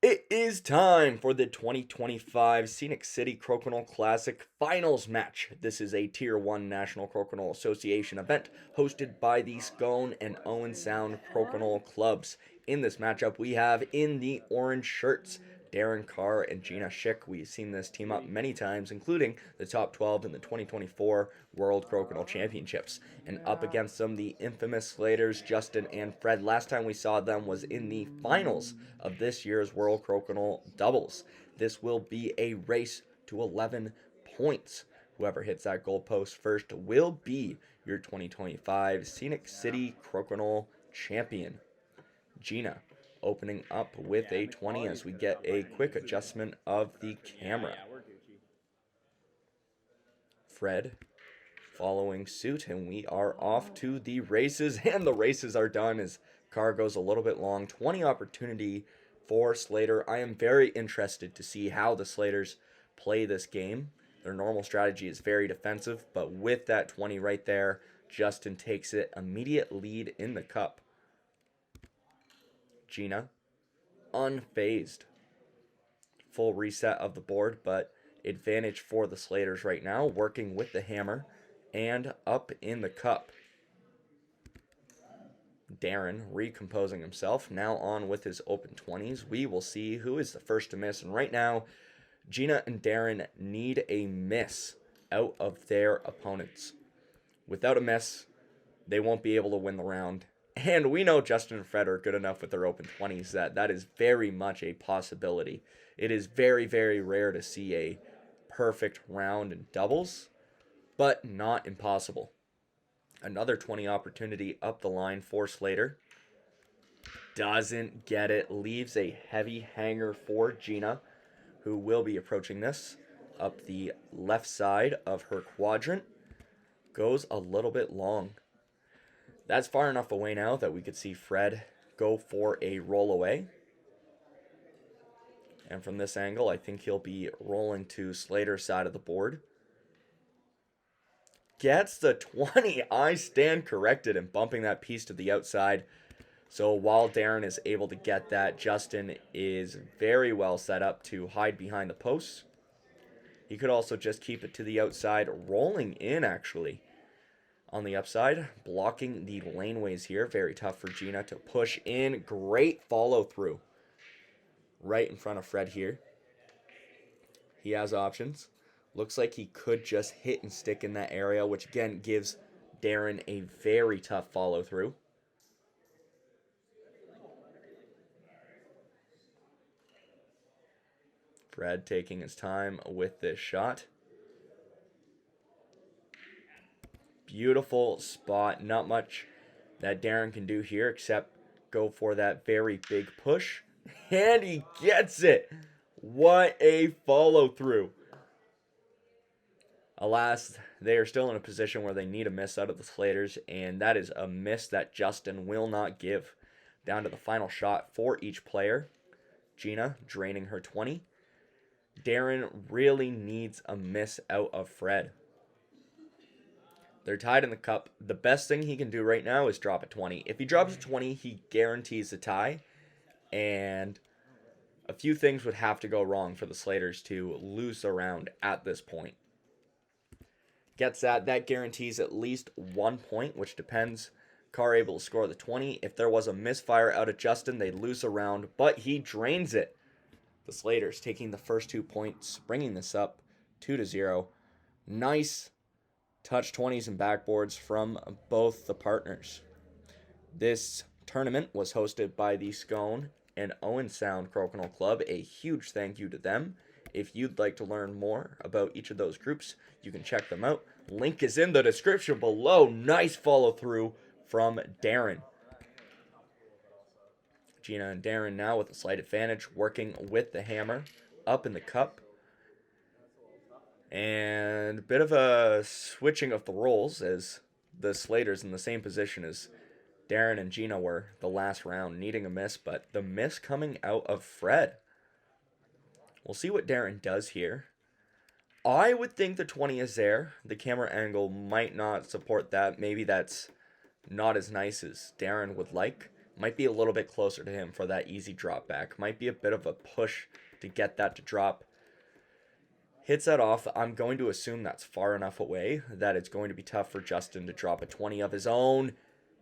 It is time for the 2025 Scenic City Crokinole Classic Finals match. This is a Tier 1 National Crokinole Association event hosted by the Scone and Owen Sound Crokinole clubs. In this matchup, we have in the orange shirts Darren, Carr, and Gina, Schick. We've seen this team up many times, including the top 12 in the 2024 World Crokinole Championships. And up against them, the infamous Slaters, Justin and Fred. Last time we saw them was in the finals of this year's World Crokinole Doubles. This will be a race to 11 points. Whoever hits that goalpost first will be your 2025 Scenic City Crokinole champion. Gina opening up with a 20 as we get a quick adjustment of the camera. Fred following suit, and we are off to the races, and the races are done as Carr goes a little bit long. 20 opportunity for Slater. I am very interested to see how the Slaters play this game. Their normal strategy is very defensive, but with that 20 right there, Justin takes it. Immediate lead in the cup. Gina, unfazed. Full reset of the board, but advantage for the Slaters right now, working with the hammer and up in the cup. Darren recomposing himself, now on with his open 20s. We will see who is the first to miss, and right now, Gina and Darren need a miss out of their opponents. Without a miss, they won't be able to win the round. And we know Justin and Fred are good enough with their open 20s that is very much a possibility. It is very, very rare to see a perfect round in doubles, but not impossible. Another 20 opportunity up the line for Slater. Doesn't get it. Leaves a heavy hanger for Gina, who will be approaching this up the left side of her quadrant. Goes a little bit long. That's far enough away now that we could see Fred go for a roll away. And from this angle, I think he'll be rolling to Slater's side of the board. Gets the 20. I stand corrected and bumping that piece to the outside. So while Darren is able to get that, Justin is very well set up to hide behind the posts. He could also just keep it to the outside, rolling in actually. On the upside, blocking the laneways here. Very tough for Gina to push in. Great follow through. Right in front of Fred here. He has options. Looks like he could just hit and stick in that area, which again gives Darren a very tough follow through. Fred taking his time with this shot. Beautiful spot. Not much that Darren can do here except go for that very big push. And he gets it. What a follow through. Alas, they are still in a position where they need a miss out of the Slaters, and that is a miss that Justin will not give. Down to the final shot for each player. Gina draining her 20. Darren really needs a miss out of Fred. They're tied in the cup. The best thing he can do right now is drop a 20. If he drops a 20, he guarantees a tie. And a few things would have to go wrong for the Slaters to lose the round at this point. Gets that. That guarantees at least 1 point, which depends. Carr able to score the 20. If there was a misfire out of Justin, they'd lose the round, but he drains it. The Slaters taking the first 2 points, bringing this up 2-0. Nice touch 20s and backboards from both the partners. This tournament was hosted by the Scone and Owen Sound Crokinole Club. A huge thank you to them. If you'd like to learn more about each of those groups, you can check them out. Link is in the description below. Nice follow through from Darren. Gina and Darren now with a slight advantage, working with the hammer up in the cup. And a bit of a switching of the roles as the Slaters in the same position as Darren and Gina were the last round, needing a miss, but the miss coming out of Fred. We'll see what Darren does here. I would think the 20 is there. The camera angle might not support that. Maybe that's not as nice as Darren would like. Might be a little bit closer to him for that easy drop back. Might be a bit of a push to get that to drop. Hits that off. I'm going to assume that's far enough away that it's going to be tough for Justin to drop a 20 of his own.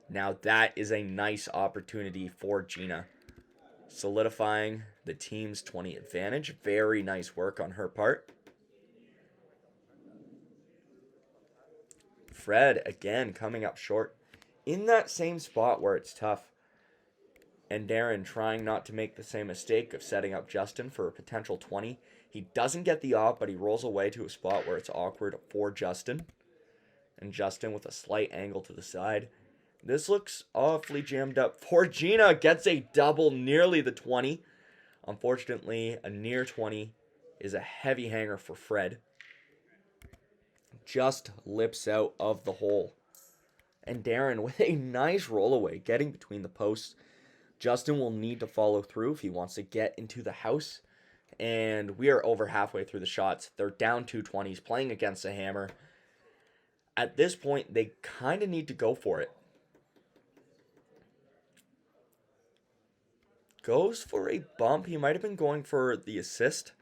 Now that is a nice opportunity for Gina. Solidifying the team's 20 advantage. Very nice work on her part. Fred, again, coming up short. In that same spot where it's tough. And Darren trying not to make the same mistake of setting up Justin for a potential 20. He doesn't get the off, but he rolls away to a spot where it's awkward for Justin. And Justin with a slight angle to the side. This looks awfully jammed up for Gina. Gets a double, nearly the 20. Unfortunately, a near 20 is a heavy hanger for Fred. Just lips out of the hole. And Darren with a nice rollaway, getting between the posts. Justin will need to follow through if he wants to get into the house. And we are over halfway through the shots. They're down 220s, playing against a hammer. At this point, they kind of need to go for it. Goes for a bump. He might have been going for the assist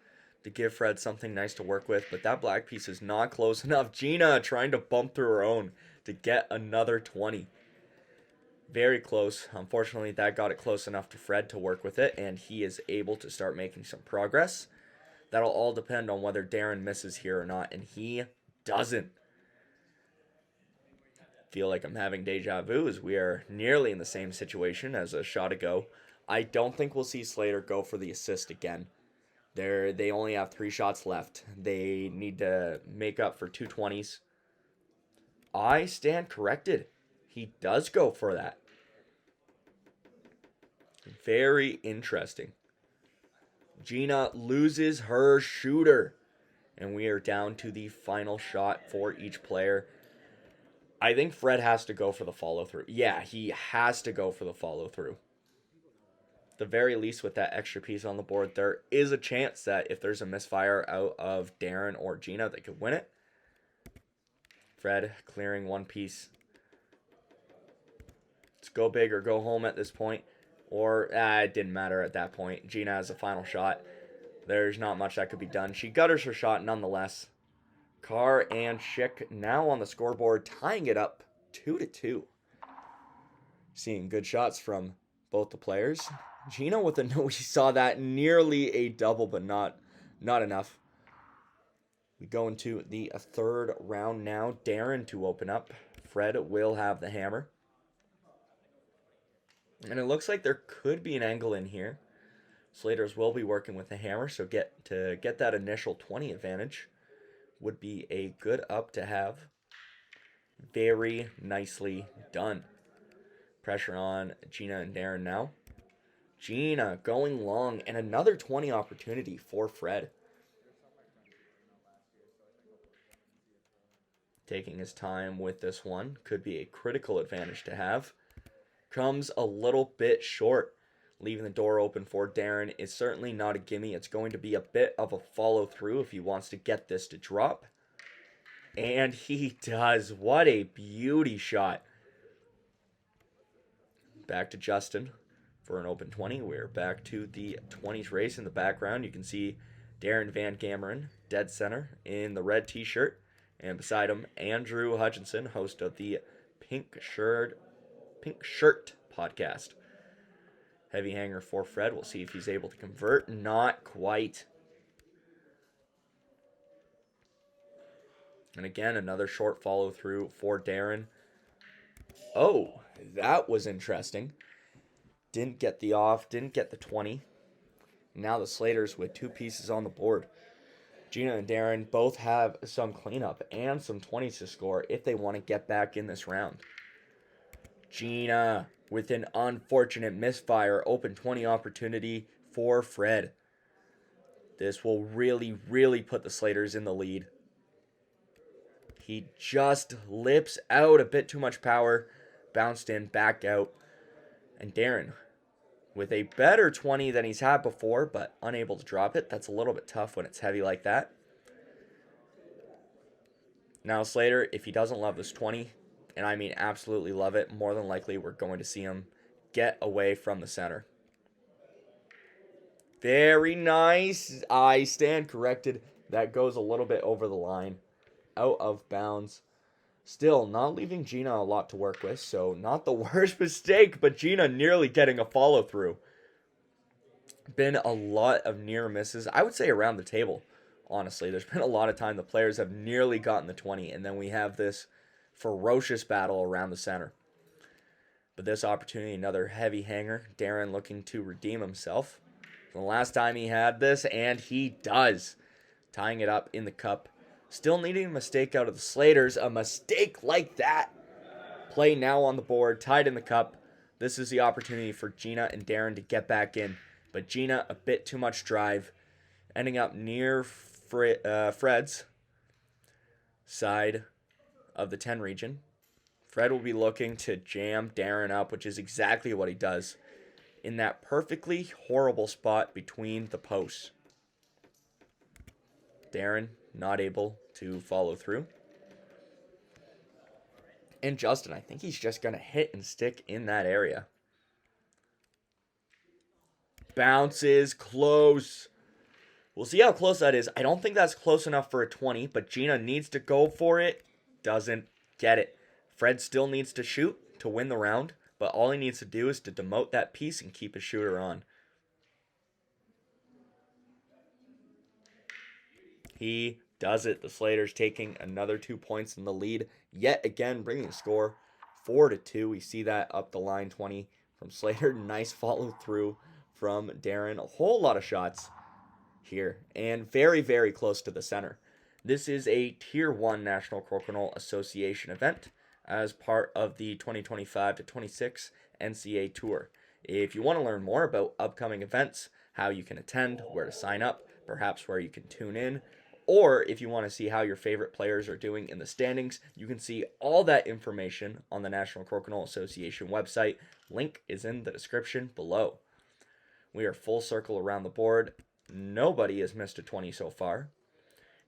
to give Fred something nice to work with, but that black piece is not close enough. Gina trying to bump through her own to get another 20. Very close. Unfortunately, that got it close enough to Fred to work with it, and he is able to start making some progress. That'll all depend on whether Darren misses here or not, and he doesn't. Feel like I'm having deja vu as we are nearly in the same situation as a shot ago. I don't think we'll see Slater go for the assist again. They only have 3 shots left. They need to make up for 2 20s. I stand corrected. He does go for that. Very interesting. Gina loses her shooter. And we are down to the final shot for each player. I think Fred has to go for the follow-through. Yeah, he has to go for the follow-through. The very least with that extra piece on the board, there is a chance that if there's a misfire out of Darren or Gina, they could win it. Fred clearing one piece. Let's go big or go home at this point. Or, it didn't matter at that point. Gina has the final shot. There's not much that could be done. She gutters her shot nonetheless. Carr and Schick now on the scoreboard, tying it up 2-2. Seeing good shots from both the players. Gina with a no, we saw that nearly a double, but not enough. We go into the third round now. Darren to open up. Fred will have the hammer. And it looks like there could be an angle in here. Slaters will be working with the hammer, so get that initial 20 advantage would be a good up to have. Very nicely done. Pressure on Gina and Darren now. Gina going long, and another 20 opportunity for Fred. Taking his time with this one. Could be a critical advantage to have. Comes a little bit short. Leaving the door open for Darren is certainly not a gimme. It's going to be a bit of a follow through if he wants to get this to drop. And he does. What a beauty shot. Back to Justin for an open 20. We're back to the 20s race in the background. You can see Darren Van Gameren, dead center, in the red t-shirt. And beside him, Andrew Hutchinson, host of the Pink Shirt podcast. Heavy hanger for Fred. We'll see if he's able to convert. Not quite. And again, another short follow through for Darren. Oh, that was interesting. Didn't get the off, didn't get the 20. Now the Slaters with 2 pieces on the board. Gina and Darren both have some cleanup and some 20s to score if they want to get back in this round. Gina with an unfortunate misfire. Open 20 opportunity for Fred. This will really, really put the Slaters in the lead. He just lips out a bit too much power. Bounced in, back out. And Darren with a better 20 than he's had before, but unable to drop it. That's a little bit tough when it's heavy like that. Now Slater, if he doesn't love this 20, and I mean absolutely love it, more than likely we're going to see him get away from the center. Very nice. I stand corrected. That goes a little bit over the line. Out of bounds. Still, not leaving Gina a lot to work with, so not the worst mistake, but Gina nearly getting a follow-through. Been a lot of near misses, I would say, around the table, honestly. There's been a lot of time the players have nearly gotten the 20, and then we have this ferocious battle around the center. But this opportunity, another heavy hanger. Darren looking to redeem himself. The last time he had this, and he does. Tying it up in the cup. Still needing a mistake out of the Slaters. A mistake like that. Play now on the board, tied in the cup. This is the opportunity for Gina and Darren to get back in. But Gina, a bit too much drive. Ending up near Fred's side of the 10 region. Fred will be looking to jam Darren up, which is exactly what he does, in that perfectly horrible spot between the posts. Darren not able to follow through. And Justin, I think he's just going to hit and stick in that area. Bounces close. We'll see how close that is. I don't think that's close enough for a 20, but Gina needs to go for it. Doesn't get it. Fred still needs to shoot to win the round, but all he needs to do is to demote that piece and keep his shooter on. He does it. The Slaters taking another 2 points in the lead. Yet again, bringing the score 4-2. We see that up the line 20 from Slater. Nice follow through from Darren. A whole lot of shots here. And very, very close to the center. This is a Tier 1 National Crokinole Association event as part of the 2025-26 NCAA Tour. If you want to learn more about upcoming events, how you can attend, where to sign up, perhaps where you can tune in, or if you want to see how your favorite players are doing in the standings, you can see all that information on the National Crokinole Association website. Link is in the description below. We are full circle around the board. Nobody has missed a 20 so far.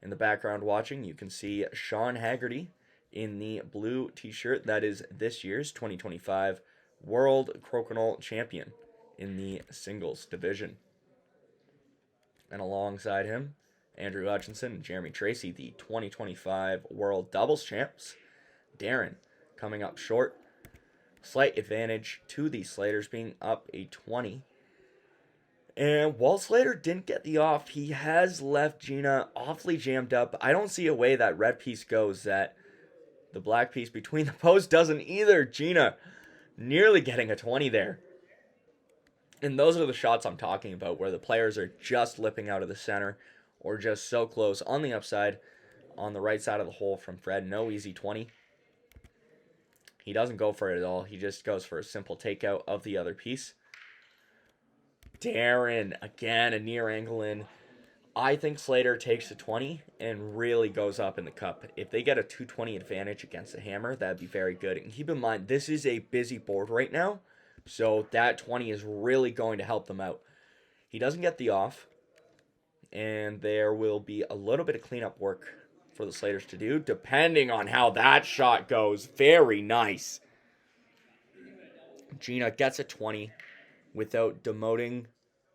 In the background watching, you can see Sean Haggerty in the blue t-shirt. That is this year's 2025 World Crokinole Champion in the singles division. And alongside him, Andrew Hutchinson and Jeremy Tracey, the 2025 World Doubles Champs. Darren coming up short. Slight advantage to the Slaters, being up a 20. And while Slater didn't get the off, he has left Gina awfully jammed up. I don't see a way that red piece goes that the black piece between the posts doesn't either. Gina nearly getting a 20 there. And those are the shots I'm talking about, where the players are just lipping out of the center or just so close. On the upside, on the right side of the hole from Fred, no easy 20. He doesn't go for it at all. He just goes for a simple takeout of the other piece. Darren, again, a near angle in. I think Slater takes the 20 and really goes up in the cup. If they get a 220 advantage against the hammer, that'd be very good. And keep in mind, this is a busy board right now, so that 20 is really going to help them out. He doesn't get the off, and there will be a little bit of cleanup work for the Slaters to do, depending on how that shot goes. Very nice. Gina gets a 20 without demoting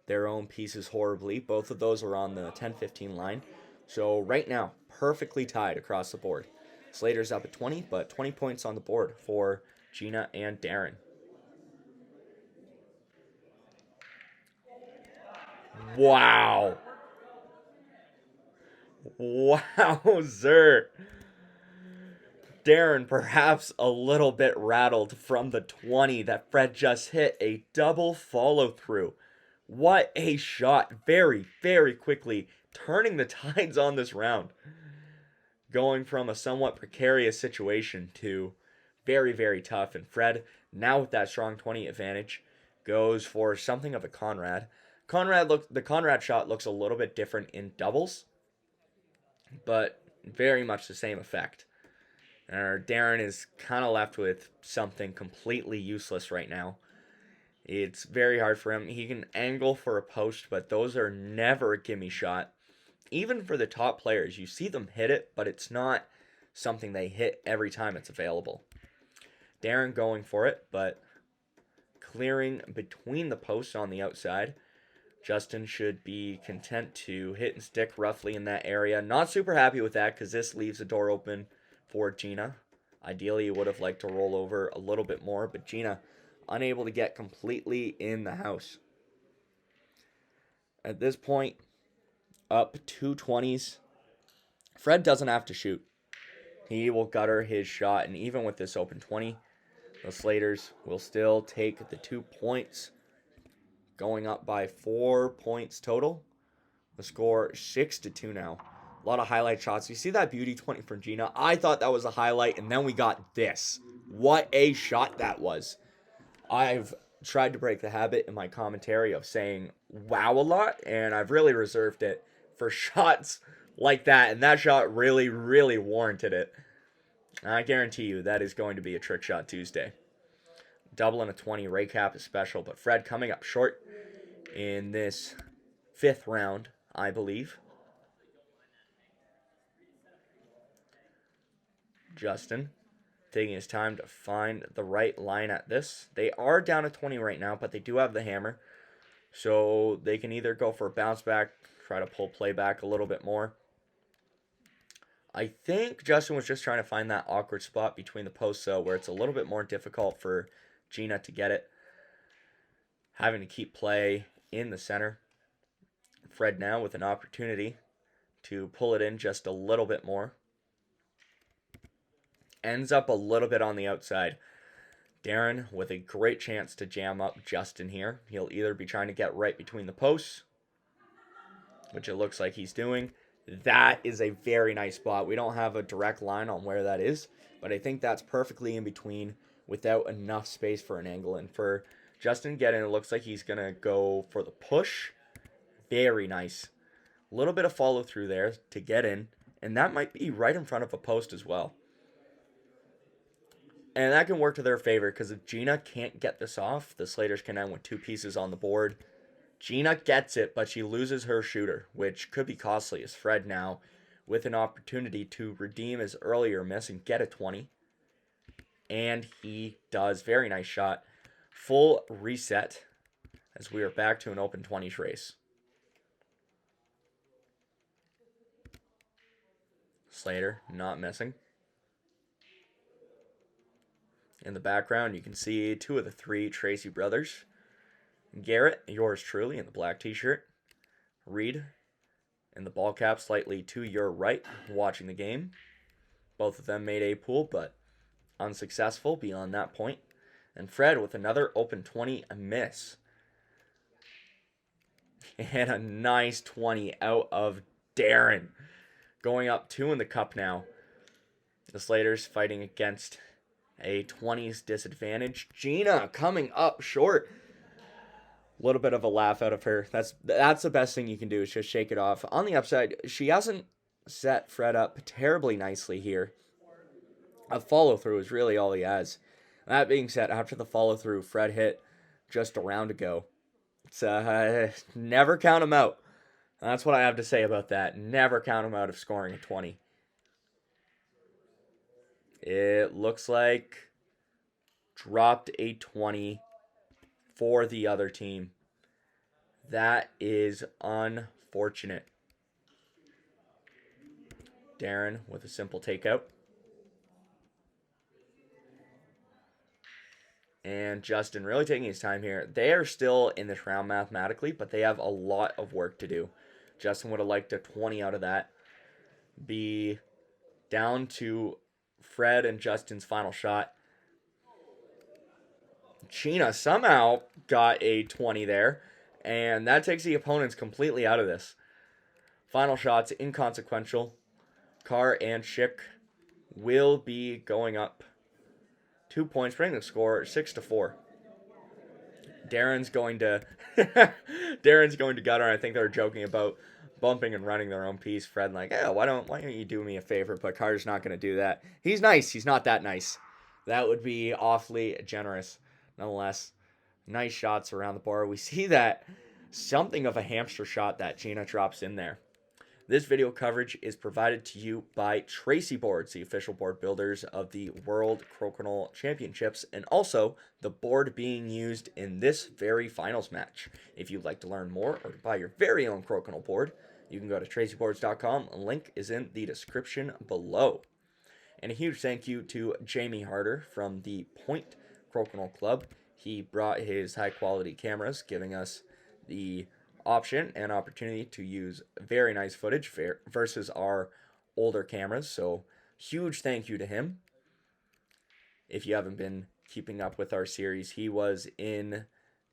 their own pieces horribly. Both of those are on the 10-15 line. So right now, perfectly tied across the board. Slater's up at 20, but 20 points on the board for Gina and Darren. Wow. Wowzer. Darren perhaps a little bit rattled from the 20 that Fred just hit. A double follow through. What a shot. Very, very quickly turning the tides on this round. Going from a somewhat precarious situation to very, very tough. And Fred, now with that strong 20 advantage, goes for something of a Conrad. The Conrad shot looks a little bit different in doubles, but very much the same effect. Darren is kind of left with something completely useless right now. It's very hard for him. He can angle for a post, but those are never a gimme shot. Even for the top players, you see them hit it, but it's not something they hit every time it's available. Darren going for it, but clearing between the posts on the outside. Justin should be content to hit and stick roughly in that area. Not super happy with that because this leaves the door open for Gina. Ideally, he would have liked to roll over a little bit more, but Gina unable to get completely in the house. At this point, up 220s. Fred doesn't have to shoot. He will gutter his shot, and even with this open 20, the Slaters will still take the 2 points, going up by 4 points total. The score 6-2 now. A lot of highlight shots. You see that beauty 20 from Gina? I thought that was a highlight, and then we got this. What a shot that was. I've tried to break the habit in my commentary of saying wow a lot, and I've really reserved it for shots like that, and that shot really, really warranted it. I guarantee you that is going to be a Trick Shot Tuesday. Double and a 20, Ray Cap is special, but Fred coming up short in this 5th round, I believe. Justin taking his time to find the right line at this. They are down to 20 right now, but they do have the hammer. So they can either go for a bounce back, try to pull play back a little bit more. I think Justin was just trying to find that awkward spot between the posts, though, where it's a little bit more difficult for Gina to get it. Having to keep play in the center. Fred now with an opportunity to pull it in just a little bit more. Ends up a little bit on the outside. Darren with a great chance to jam up Justin here. He'll either be trying to get right between the posts, which it looks like he's doing. That is a very nice spot. We don't have a direct line on where that is, but I think that's perfectly in between without enough space for an angle. And for Justin getting, it looks like he's going to go for the push. Very nice. A little bit of follow through there to get in, and that might be right in front of a post as well. And that can work to their favor, because if Gina can't get this off, the Slaters can end with 2 pieces on the board. Gina gets it, but she loses her shooter, which could be costly, as Fred now with an opportunity to redeem his earlier miss and get a 20. And he does. Very nice shot. Full reset as we are back to an open 20s race. Slater not missing. In the background, you can see 2 of the 3 Tracey brothers. Garret, yours truly, in the black t-shirt. Reed, in the ball cap, slightly to your right, watching the game. Both of them made a pool, but unsuccessful beyond that point. And Fred with another open 20, a miss. And a nice 20 out of Darren. Going up 2 in the cup now. The Slaters fighting against a 20s disadvantage. Gina coming up short. A little bit of a laugh out of her. That's the best thing you can do, is just shake it off. On the upside, she hasn't set Fred up terribly nicely here. A follow-through is really all he has. That being said, after the follow-through, Fred hit just a round ago. It's never count him out. That's what I have to say about that. Never count him out of scoring a 20. It looks like dropped a 20 for the other team. That is unfortunate. Darren with a simple takeout. And Justin really taking his time here. They are still in this round mathematically, but they have a lot of work to do. Justin would have liked a 20 out of that. Be down to Fred and Justin's final shot. Gina somehow got a 20 there, and that takes the opponents completely out of this. Final shots, inconsequential. Carr and Schick will be going up 2 points, bringing the score 6-4. Darren's going to gutter. I think they're joking about bumping and running their own piece. Fred like, oh, why don't you do me a favor? But Carr's not going to do that. He's nice. He's not that nice. That would be awfully generous. Nonetheless, nice shots around the bar. We see that something of a hamster shot that Gina drops in there. This video coverage is provided to you by Tracey boards, the official board builders of the World Crokinole Championships, and also the board being used in this very finals match. If you'd like to learn more or to buy your very own Crokinole board, you can go to traceyboards.com. A link is in the description below. And a huge thank you to Jamie Harter from the Point Crokinole Club. He brought his high quality cameras, giving us the option and opportunity to use very nice footage versus our older cameras. So huge thank you to him. If you haven't been keeping up with our series, he was in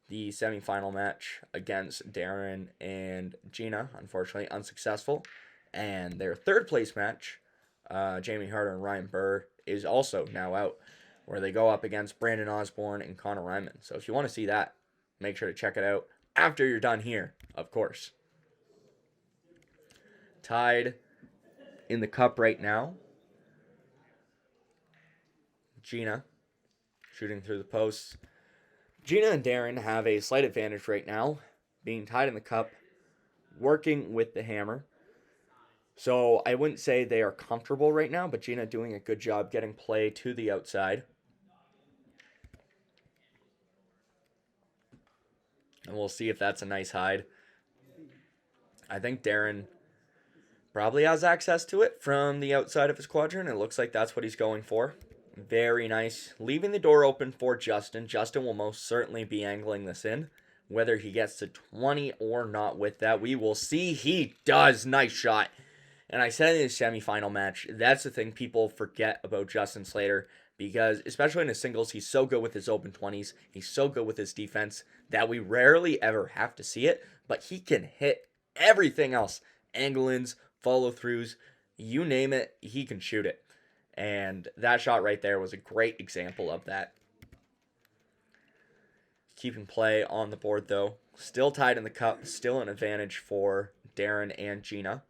the semifinal match against Darren and Gina, unfortunately unsuccessful. And their third place match, Jamie Harter and Ryan Burr, is also now out, where they go up against Brandon Osborne and Connor Ryman. So if you want to see that, make sure to check it out after you're done here, of course. Tied in the cup right now. Gina shooting through the posts. Gina and Darren have a slight advantage right now, being tied in the cup, working with the hammer. So I wouldn't say they are comfortable right now, but Gina doing a good job getting play to the outside. And we'll see if that's a nice hide. I think Darren probably has access to it from the outside of his quadrant. It looks like that's what he's going for. Very nice. Leaving the door open for Justin. Justin will most certainly be angling this in. Whether he gets to 20 or not with that, we will see. He does. Nice shot. And I said in the semifinal match, that's the thing people forget about Justin Slater, because especially in his singles, he's so good with his open 20s. He's so good with his defense that we rarely ever have to see it, but he can hit everything else. Angle-ins, follow-throughs, you name it, he can shoot it. And that shot right there was a great example of that. Keeping play on the board, though. Still tied in the cup, still an advantage for Darren and Gina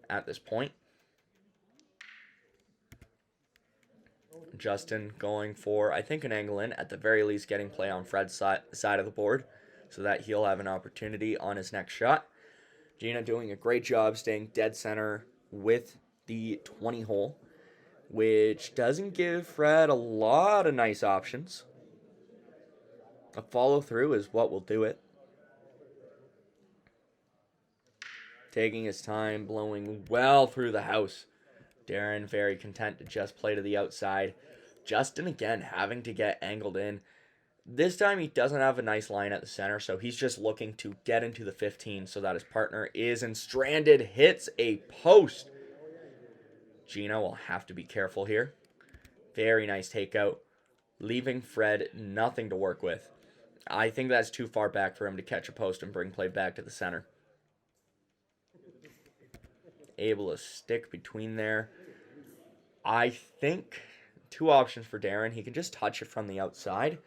at this point. Justin going for, I think, an angle in, at the very least getting play on Fred's side of the board so that he'll have an opportunity on his next shot. Gina doing a great job staying dead center with the 20 hole, which doesn't give Fred a lot of nice options. A follow through is what will do it. Taking his time, blowing well through the house. Darren very content to just play to the outside. Justin again having to get angled in. This time he doesn't have a nice line at the center, so he's just looking to get into the 15 so that his partner isn't stranded. Hits a post. Gina will have to be careful here. Very nice takeout. Leaving Fred nothing to work with. I think that's too far back for him to catch a post and bring play back to the center. Able to stick between there. I think two options for Darren. He can just touch it from the outside,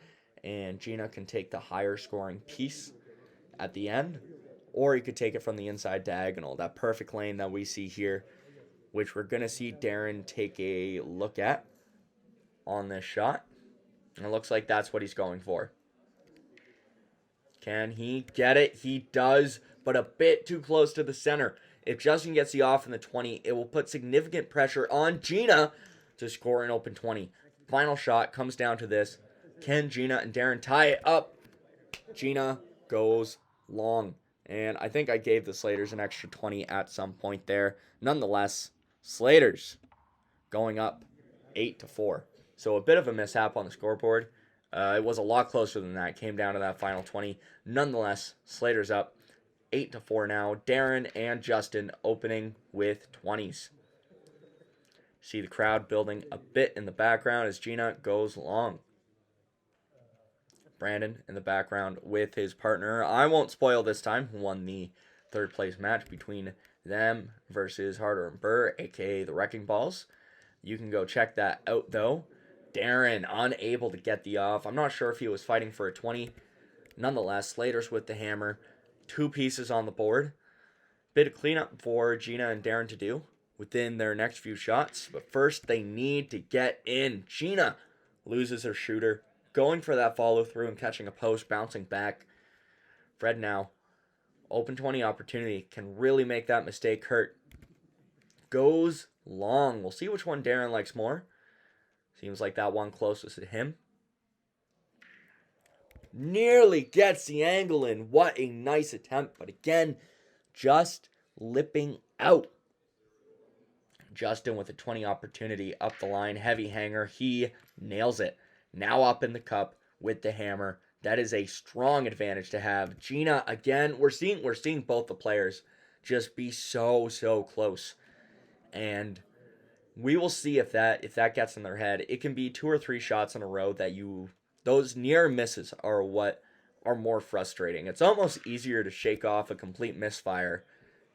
and Gina can take the higher scoring piece at the end, or he could take it from the inside diagonal, that perfect lane that we see here, which we're going to see Darren take a look at on this shot. And it looks like that's what he's going for. Can he get it? He does, but a bit too close to the center. If Justin gets the off in the 20, it will put significant pressure on Gina to score an open 20. Final shot comes down to this. Can Gina and Darren tie it up? Gina goes long. And I think I gave the Slaters an extra 20 at some point there. Nonetheless, Slaters going up 8-4. So a bit of a mishap on the scoreboard. It was a lot closer than that. It came down to that final 20. Nonetheless, Slaters up 8-4 now. Darren and Justin opening with 20s. See the crowd building a bit in the background as Gina goes long. Brandon in the background with his partner. I won't spoil this time, who won the third place match between them versus Harter and Burr, aka the Wrecking Balls. You can go check that out, though. Darren unable to get the off. I'm not sure if he was fighting for a 20. Nonetheless, Slaters with the hammer. Two pieces on the board. Bit of cleanup for Gina and Darren to do within their next few shots. But first, they need to get in. Gina loses her shooter. Going for that follow through and catching a post, bouncing back. Fred now. Open 20 opportunity. Can really make that mistake hurt. goes long. We'll see which one Darren likes more. Seems like that one closest to him. Nearly gets the angle in. What a nice attempt. But again, just lipping out. Justin with a 20 opportunity up the line. Heavy hanger. He nails it. Now up in the cup with the hammer. That is a strong advantage to have. Gina, again, we're seeing both the players just be so close. And we will see if that gets in their head. It can be 2 or 3 shots in a row that those near misses are what are more frustrating. It's almost easier to shake off a complete misfire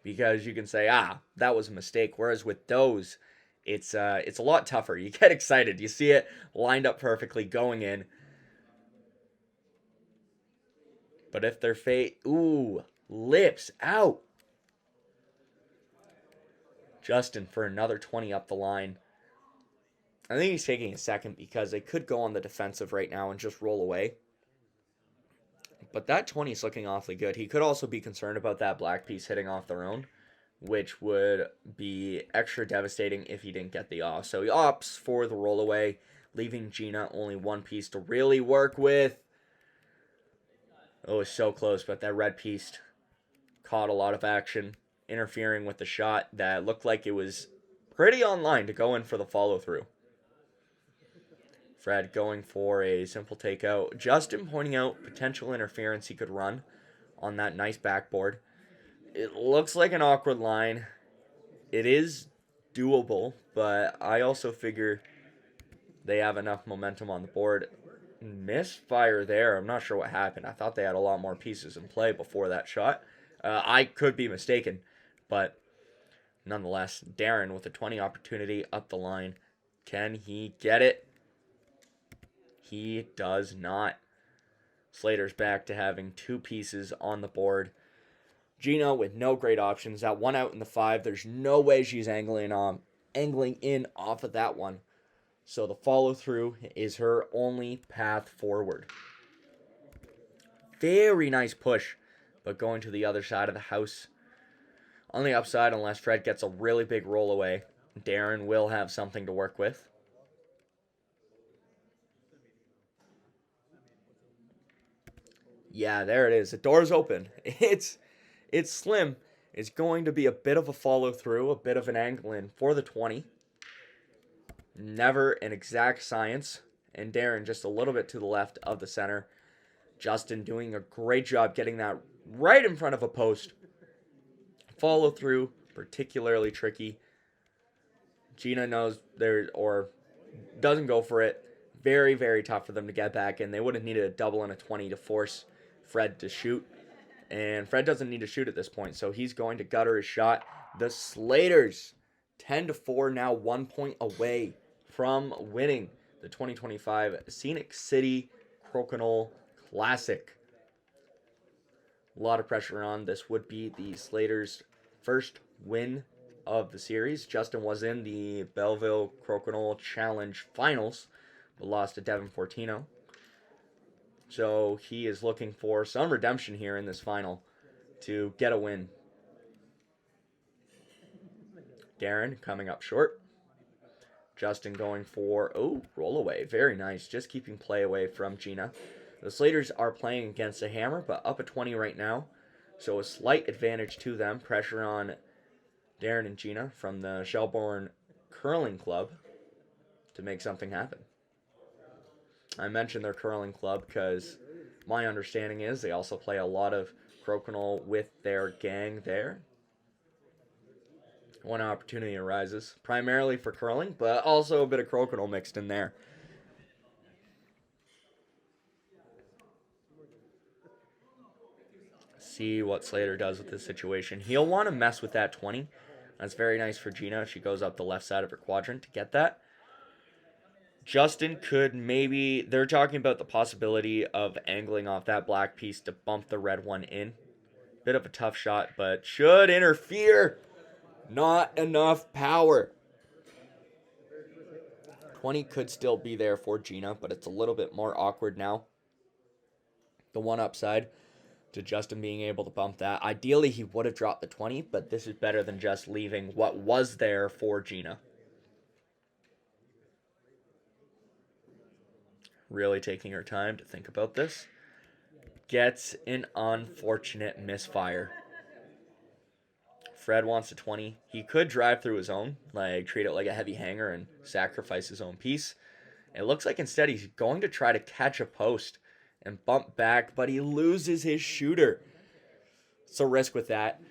because you can say, that was a mistake. Whereas with those, it's a lot tougher. You get excited. You see it lined up perfectly going in. But if their fate, lips out. Justin for another 20 up the line. I think he's taking a second because they could go on the defensive right now and just roll away. But that 20 is looking awfully good. He could also be concerned about that black piece hitting off their own, which would be extra devastating if he didn't get the off. So he opts for the roll away, leaving Gina only one piece to really work with. Oh, it's so close, but that red piece caught a lot of action, interfering with the shot that looked like it was pretty on line to go in for the follow-through. Fred going for a simple takeout. Justin pointing out potential interference he could run on that nice backboard. It looks like an awkward line. It is doable, but I also figure they have enough momentum on the board. Misfire there. I'm not sure what happened. I thought they had a lot more pieces in play before that shot. I could be mistaken, but nonetheless, Darren with a 20 opportunity up the line. Can he get it? He does not. Slater's back to having 2 pieces on the board. Gina with no great options. That one out in the 5. There's no way she's angling in off of that one. So the follow-through is her only path forward. Very nice push, but going to the other side of the house. On the upside, unless Fred gets a really big roll away, Darren will have something to work with. Yeah, there it is. The door's open. It's slim. It's going to be a bit of a follow-through, a bit of an angle in for the 20. Never an exact science. And Darren just a little bit to the left of the center. Justin doing a great job getting that right in front of a post. Follow through, particularly tricky. Gina knows doesn't go for it. Very tough for them to get back in. They would have needed a double and a 20 to force Fred to shoot. And Fred doesn't need to shoot at this point, so he's going to gutter his shot. The Slaters, 10-4, now 1 point away from winning the 2025 Scenic City Crokinole Classic. A lot of pressure on. This would be the Slaters' first win of the series. Justin was in the Belleville Crokinole Challenge Finals, but lost to Devin Fortino. So he is looking for some redemption here in this final to get a win. Darren coming up short. Justin going for, roll away. Very nice. Just keeping play away from Gina. The Slaters are playing against a hammer, but up at 20 right now. So a slight advantage to them. Pressure on Darren and Gina from the Shelbourne Curling Club to make something happen. I mentioned their curling club because my understanding is they also play a lot of crokinole with their gang there. One opportunity arises, primarily for curling, but also a bit of crokinole mixed in there. See what Slater does with this situation. He'll want to mess with that 20. That's very nice for Gina. She goes up the left side of her quadrant to get that. Justin could maybe, they're talking about the possibility of angling off that black piece to bump the red one in. Bit of a tough shot, but should interfere. Not enough power. 20 could still be there for Gina, but it's a little bit more awkward now. The one upside, to Justin being able to bump that. Ideally, he would have dropped the 20, but this is better than just leaving what was there for Gina. Really taking her time to think about this. Gets an unfortunate misfire. Fred wants a 20. He could drive through his own, treat it like a heavy hanger and sacrifice his own piece. It looks like instead he's going to try to catch a post and bump back, but he loses his shooter. It's a risk with that.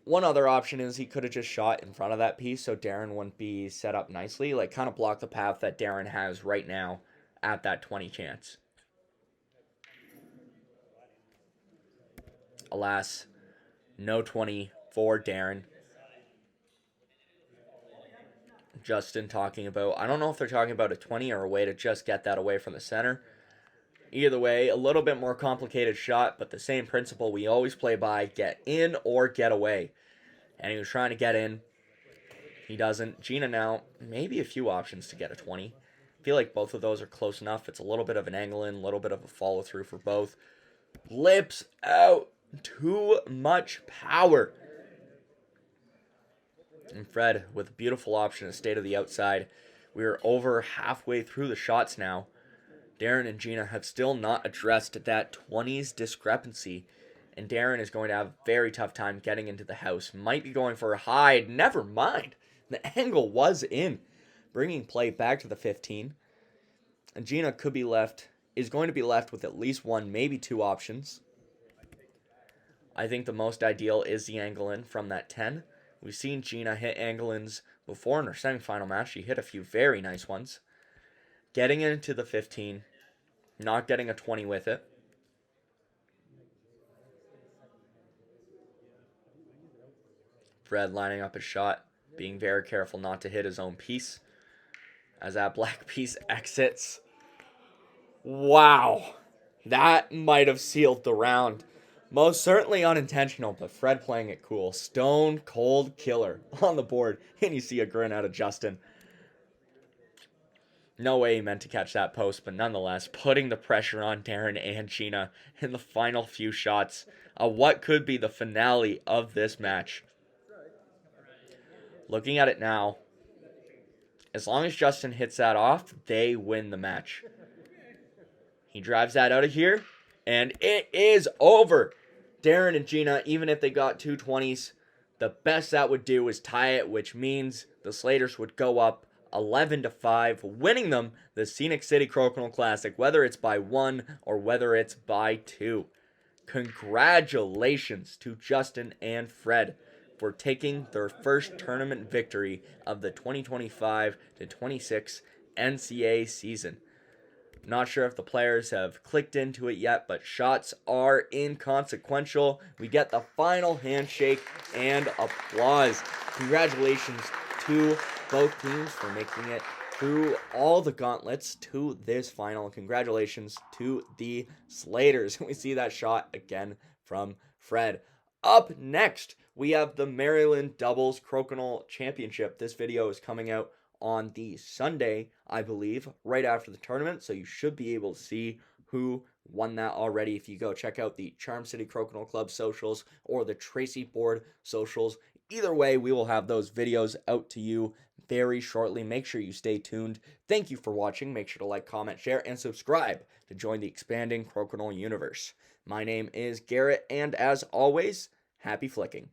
One other option is he could have just shot in front of that piece so Darren wouldn't be set up nicely, kind of block the path that Darren has right now at that 20 chance. Alas, no 20 for Darren. Justin talking about, I don't know if they're talking about a 20 or a way to just get that away from the center. Either way, a little bit more complicated shot, but the same principle we always play by, get in or get away. And he was trying to get in. He doesn't. Gina now, maybe a few options to get a 20. I feel like both of those are close enough. It's a little bit of an angle in, a little bit of a follow through for both. Lips out. Too much power. And Fred with a beautiful option to stay to the outside. We are over halfway through the shots now. Darren and Gina have still not addressed that 20s discrepancy. And Darren is going to have a very tough time getting into the house. Might be going for a hide. Never mind. The angle was in. Bringing play back to the 15. And Gina is going to be left with at least one, maybe two options. I think the most ideal is the angle in from that 10. We've seen Gina hit angle ins before in her semifinal match. She hit a few very nice ones. Getting into the 15. Not getting a 20 with it. Fred lining up his shot. Being very careful not to hit his own piece. As that black piece exits. Wow. That might have sealed the round. Most certainly unintentional, but Fred playing it cool. Stone cold killer on the board. And you see a grin out of Justin. No way he meant to catch that post, but nonetheless, putting the pressure on Darren and Gina in the final few shots of what could be the finale of this match. Looking at it now, as long as Justin hits that off, they win the match. He drives that out of here, and it is over. Darren and Gina, even if they got 2 20s, the best that would do is tie it, which means the Slaters would go up 11-5, winning them the Scenic City Crokinole Classic, whether it's by 1 or whether it's by 2. Congratulations to Justin and Fred for taking their first tournament victory of the 2025-26 NCAA season. Not sure if the players have clicked into it yet, but shots are inconsequential. We get the final handshake and applause. Congratulations to both teams for making it through all the gauntlets to this final. Congratulations to the Slaters. We see that shot again from Fred. Up next, we have the Maryland Doubles Crokinole Championship. This video is coming out on the Sunday, I believe, right after the tournament, so you should be able to see who won that already if you go check out the Charm City Crokinole Club socials or the Tracey board socials. Either way, we will have those videos out to you very shortly. Make sure you stay tuned. Thank you for watching. Make sure to like, comment, share, and subscribe to join the expanding Crokinole universe. My name is Garret, and as always, happy flicking.